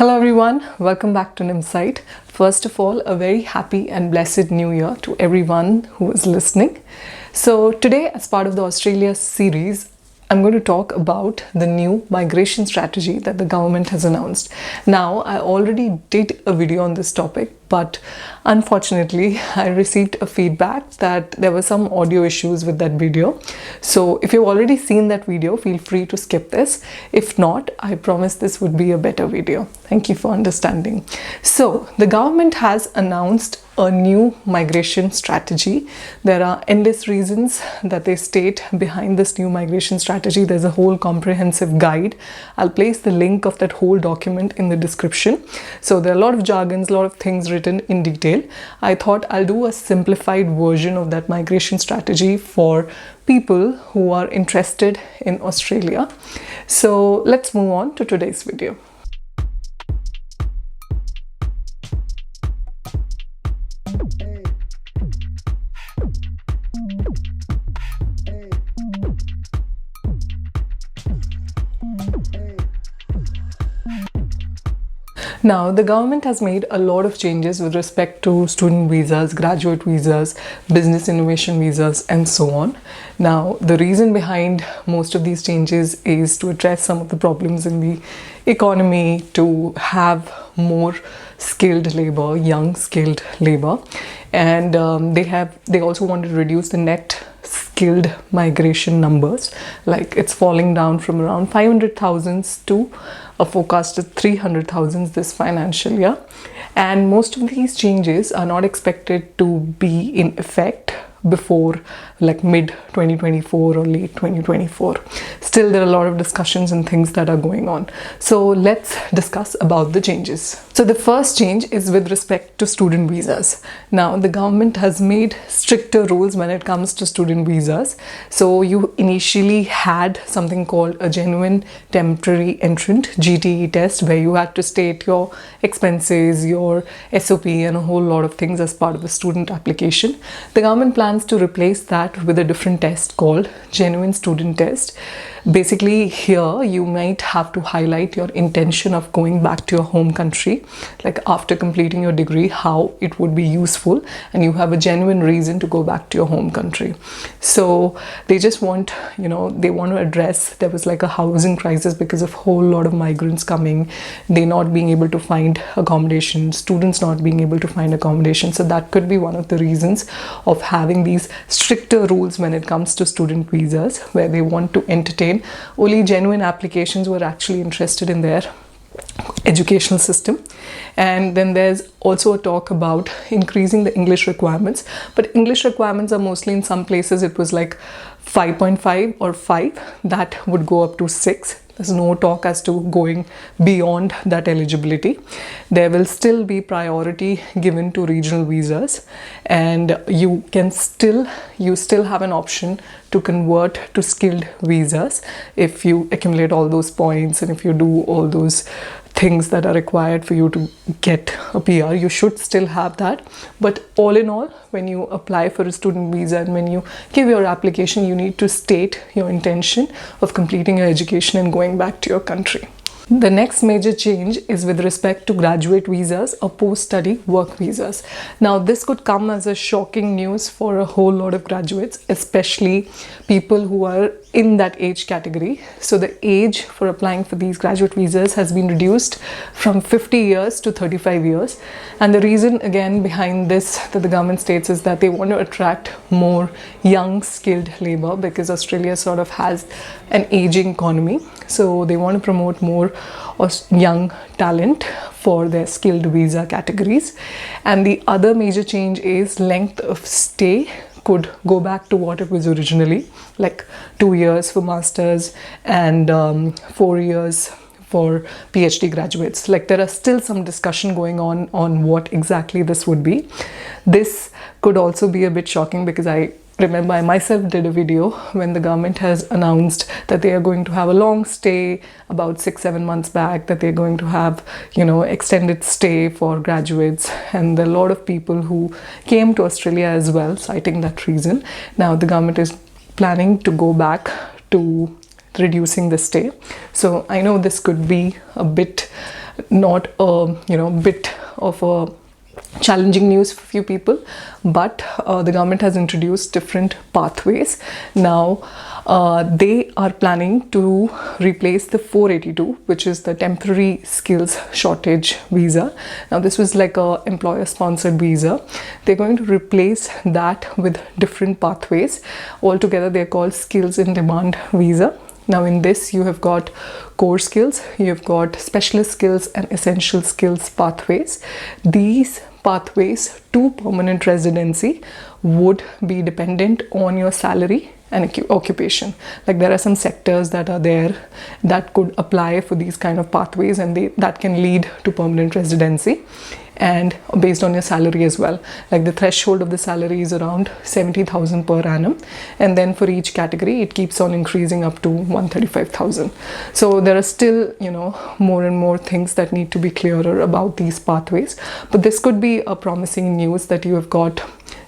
Hello everyone, welcome back to Nimsite. First of all, a very happy and blessed new year to everyone who is listening. So today, as part of the Australia series, I'm going to talk about the new migration strategy that the government has announced. Now, I already did a video on this topic, but unfortunately, I received a feedback that there were some audio issues with that video. So if you've already seen that video, feel free to skip this. If not, I promise this would be a better video. Thank you for understanding. So the government has announced a new migration strategy. There are endless reasons that they state behind this new migration strategy. There's a whole comprehensive guide. I'll place the link of that whole document in the description. So there are a lot of jargons, a lot of things written in detail. I thought I'll do a simplified version of that migration strategy for people who are interested in Australia. So let's move on to today's video. Now, the government has made a lot of changes with respect to student visas, graduate visas, business innovation visas, and so on. Now, the reason behind most of these changes is to address some of the problems in the economy, to have more skilled labor, young skilled labor, and they also want to reduce the net skilled migration numbers. Like, it's falling down from around 500,000 to a forecasted 300,000 this financial year, and most of these changes are not expected to be in effect before like mid 2024 or late 2024. Still, there are a lot of discussions and things that are going on. So let's discuss about the changes. So the first change is with respect to student visas. Now, the government has made stricter rules when it comes to student visas. So you initially had something called a genuine temporary entrant GTE test, where you had to state your expenses, your SOP, and a whole lot of things as part of a student application. The government plans to replace that with a different test called genuine student test. Basically, here you might have to highlight your intention of going back to your home country, like after completing your degree, how it would be useful, and you have a genuine reason to go back to your home country. So they just want, they want to address, there was like a housing crisis because of whole lot of migrants coming, they not being able to find accommodation, students not being able to find accommodation. So that could be one of the reasons of having these stricter rules when it comes to student visas, where they want to entertain only genuine applications who are actually interested in their educational system. And then there's also a talk about increasing the English requirements, but English requirements are mostly, in some places it was like 5.5 or 5, that would go up to 6. There's no talk as to going beyond that eligibility. There will still be priority given to regional visas, and you still have an option to convert to skilled visas if you accumulate all those points and if you do all those things that are required for you to get a PR. You should still have that. But all in all, when you apply for a student visa and when you give your application, you need to state your intention of completing your education and going back to your country. The next major change is with respect to graduate visas or post-study work visas. Now, this could come as a shocking news for a whole lot of graduates, especially people who are in that age category. So the age for applying for these graduate visas has been reduced from 50 years to 35 years. And the reason again behind this that the government states is that they want to attract more young skilled labor, because Australia sort of has an aging economy. So they want to promote more young talent for their skilled visa categories. And the other major change is length of stay could go back to what it was originally, like 2 years for masters and 4 years for PhD graduates. Like, there are still some discussion going on what exactly this would be. This could also be a bit shocking, because I remember I myself did a video when the government has announced that they are going to have a long stay about 6-7 months back, that they're going to have, extended stay for graduates, and there are a lot of people who came to Australia as well, citing that reason. Now the government is planning to go back to reducing the stay. So I know this could be a bit not a bit of a challenging news for few people, but the government has introduced different pathways. Now they are planning to replace the 482, which is the temporary skills shortage visa. Now this was like a employer sponsored visa. They're going to replace that with different pathways. Altogether they're called skills in demand visa. Now in this you have got core skills, you have got specialist skills and essential skills pathways. These pathways to permanent residency would be dependent on your salary and occupation. Like there are some sectors that are there that could apply for these kind of pathways, and that can lead to permanent residency, and based on your salary as well. Like the threshold of the salary is around 70,000 per annum, and then for each category it keeps on increasing up to 135,000. So there are still more and more things that need to be clearer about these pathways, but this could be a promising news that you have got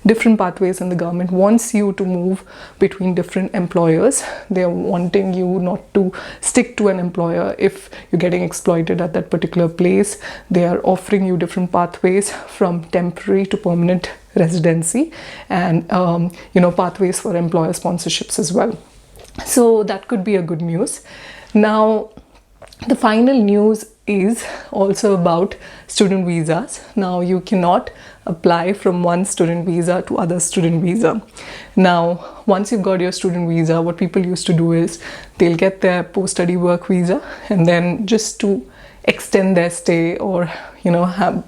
different pathways, and the government wants you to move between different employers. They are wanting you not to stick to an employer if you're getting exploited at that particular place. They are offering you different pathways from temporary to permanent residency, and pathways for employer sponsorships as well. So that could be a good news. Now the final news is also about student visas. Now you cannot apply from one student visa to other student visa. Now once you've got your student visa, what people used to do is they'll get their post-study work visa, and then just to extend their stay, or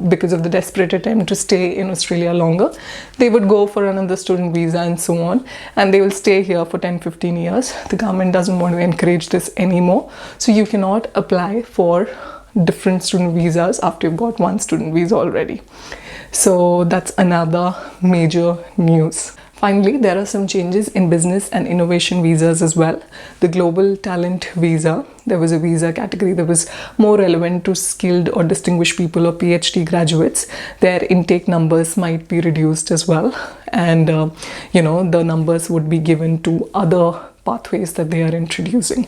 because of the desperate attempt to stay in Australia longer, they would go for another student visa and so on, and they will stay here for 10-15 years. The government doesn't want to encourage this anymore, so you cannot apply for different student visas after you've got one student visa already. So that's another major news. Finally, there are some changes in business and innovation visas as well. The global talent visa, there was a visa category that was more relevant to skilled or distinguished people or PhD graduates. Their intake numbers might be reduced as well, and the numbers would be given to other pathways that they are introducing.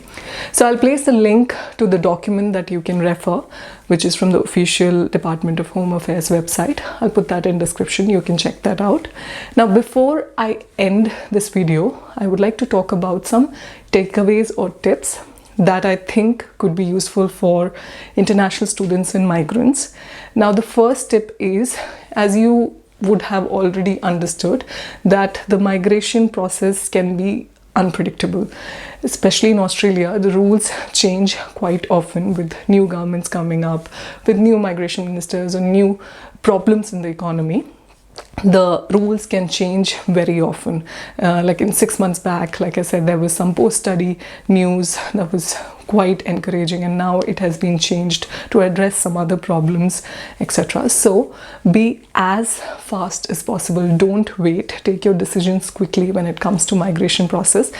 So I'll place the link to the document that you can refer, which is from the official Department of Home Affairs website. I'll put that in description. You can check that out. Now before I end this video, I would like to talk about some takeaways or tips that I think could be useful for international students and migrants. Now the first tip is, as you would have already understood, that the migration process can be unpredictable. Especially in Australia, the rules change quite often with new governments coming up, with new migration ministers or new problems in the economy. The rules can change very often. Like in 6 months back, like I said, there was some post-study news that was quite encouraging, and now it has been changed to address some other problems, etc. So be as fast as possible. Don't wait. Take your decisions quickly when it comes to migration process.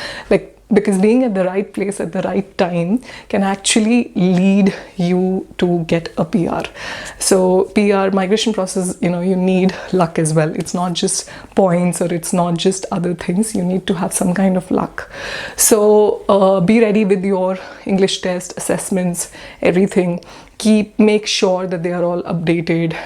Because being at the right place at the right time can actually lead you to get a PR. So PR migration process, you need luck as well. It's not just points, or it's not just other things. You need to have some kind of luck. So be ready with your English test, assessments, everything. Make sure that they are all updated.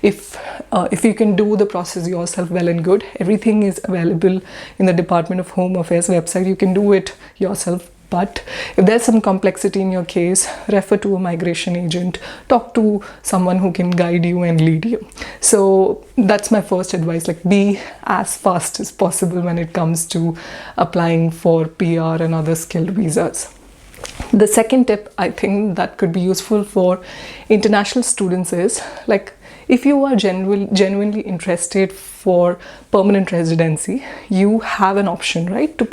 If you can do the process yourself, well and good. Everything is available in the Department of Home Affairs website. You can do it yourself, but if there's some complexity in your case, refer to a migration agent, talk to someone who can guide you and lead you. So that's my first advice, be as fast as possible when it comes to applying for PR and other skilled visas. The second tip I think that could be useful for international students is, if you are genuinely interested for permanent residency, you have an option, right, to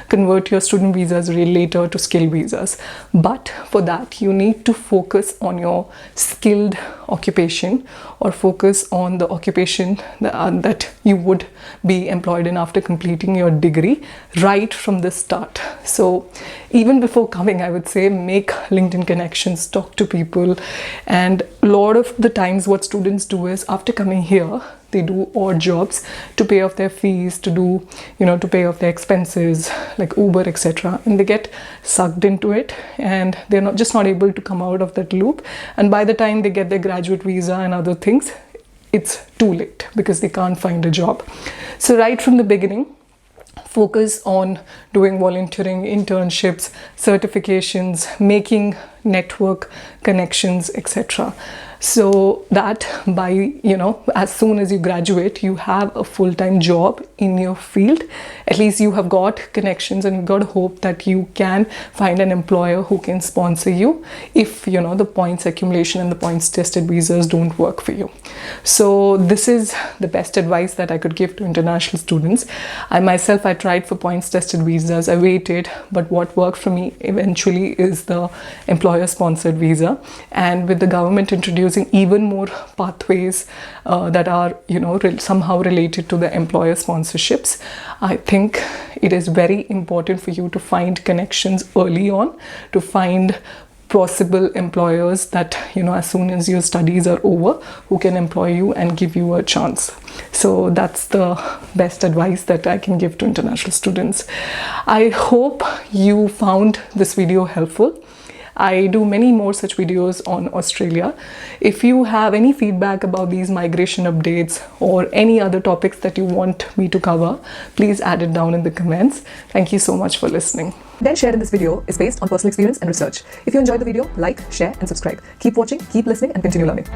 convert your student visas later to skilled visas. But for that, you need to focus on your skilled occupation, or focus on the occupation that you would be employed in after completing your degree right from the start. So even before coming, I would say make LinkedIn connections, talk to people, and a lot of the times what students students do is, after coming here, they do odd jobs to pay off their fees, to do, to pay off their expenses like Uber, etc. And they get sucked into it, and they're not able to come out of that loop. And by the time they get their graduate visa and other things, it's too late because they can't find a job. So right from the beginning, focus on doing volunteering, internships, certifications, making network connections, etc. So that by, as soon as you graduate, you have a full-time job in your field. At least you have got connections, and you've got hope that you can find an employer who can sponsor you if, the points accumulation and the points tested visas don't work for you. So this is the best advice that I could give to international students. I tried for points tested visas. I waited, but what worked for me eventually is the employer sponsored visa. And with the government introducing even more pathways that are, somehow related to the employer sponsorships, I think it is very important for you to find connections early on, to find possible employers that, as soon as your studies are over, who can employ you and give you a chance. So that's the best advice that I can give to international students. I hope you found this video helpful. I do many more such videos on Australia. If you have any feedback about these migration updates or any other topics that you want me to cover, please add it down in the comments. Thank you so much for listening. Content shared in this video is based on personal experience and research. If you enjoyed the video, like, share and subscribe. Keep watching, keep listening and continue learning.